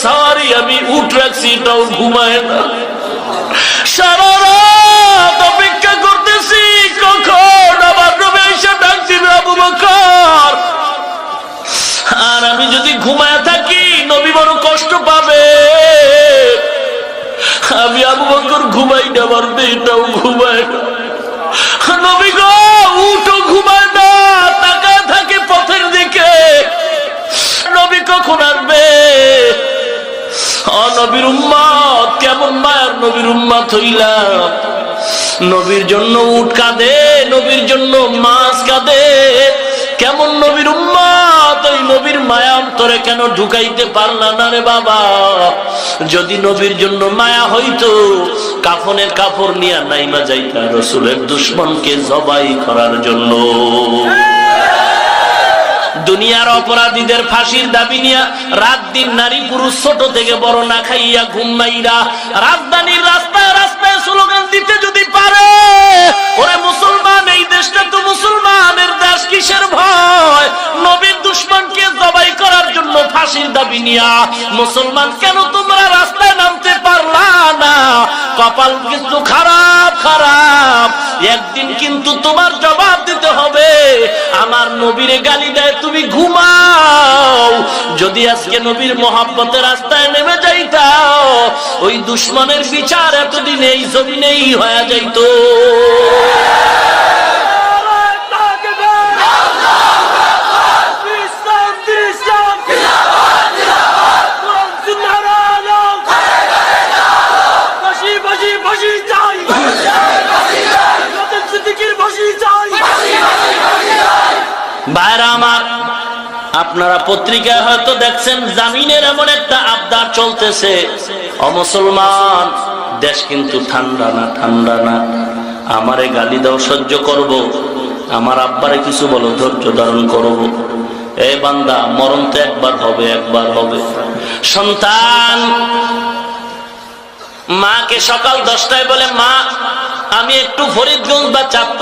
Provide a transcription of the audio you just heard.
সাওয়ারি আমি উঠ রাখছি, এটাও ঘুমায় না। সারা রাত অপেক্ষা করতেছি কখন আমার নবী এসে ডাক দিবে আবু বকর। আর আমি যদি ঘুমায় থাকি নবী বড় কষ্ট পাবে। আমি আবু বকর ঘুমাই না, আমার মেয়েটাও ঘুমায় না। নবী গো উঠো, ঘুমায় না, তাকায় থাকে পথের দিকে, নবী কখন আসবে? নবীর উম্মত, কেমন মায়ার নবীর উম্মত হইলাম। নবীর জন্য উট কাঁদে, নবীর জন্য মাছ কাঁদে, কেমন নবীর উম্মত। ওই নবীর মায়া অন্তরে কেন ঢুকাইতে পারলা না রে বাবা? যদি নবীর জন্য মায়া হইতো কাফনের কাপড় নিয়ে নাইমা যাইতা রাসূলের দুশমনকে জবাই করার জন্য। দুনিয়ার অপরাধীদের ফাঁসির দাবি নিয়ে রাত দিন নারী পুরুষ ছোট থেকে বড় না খাইয়া ঘুমাইরা রাজধানীর রাস্তায় রাস্তায় স্লোগান দিতে যদি পারে, ওরে মুসলমান, এই দেশটা তো মুসলমানের দেশ, কিসের ভয়? নবীর দুশমনকে জবাই করার জন্য ফাঁসির দাবি নিয়া মুসলমান কেন তোমরা রাস্তায় নামতে পারলা না? কপাল কিন্তু খারাপ খারাপ, একদিন কিন্তু তোমার জবাব দিতে হবে। আমার নবীরে গালি দেয় তুমি ঘুমাও। যদি আজকে নবীর মহব্বতের রাস্তায় নেমে যাইতাও, ওই দুশমনের বিচার এতদিন এই জমিনেই হয়ে যাইতো। ভাইরা আমার, আপনারা পত্রিকায় হয়তো দেখছেন জামিনের এমন একটা আবদার চলতেছে। অমুসলমান, দেশ কিন্তু ঠান্ডা না, ঠান্ডা না। আমারে গালি দাও সহ্য করব, আমার আব্বারে কিছু বলো ধৈর্য ধারণ করব। এ বান্দা, মরণ তো একবার হবে, একবার হবে। সন্তান মাকে সকাল 10টায় বলে, মা আমি একটু ফরিদগঞ্জ বা চাঁদপুর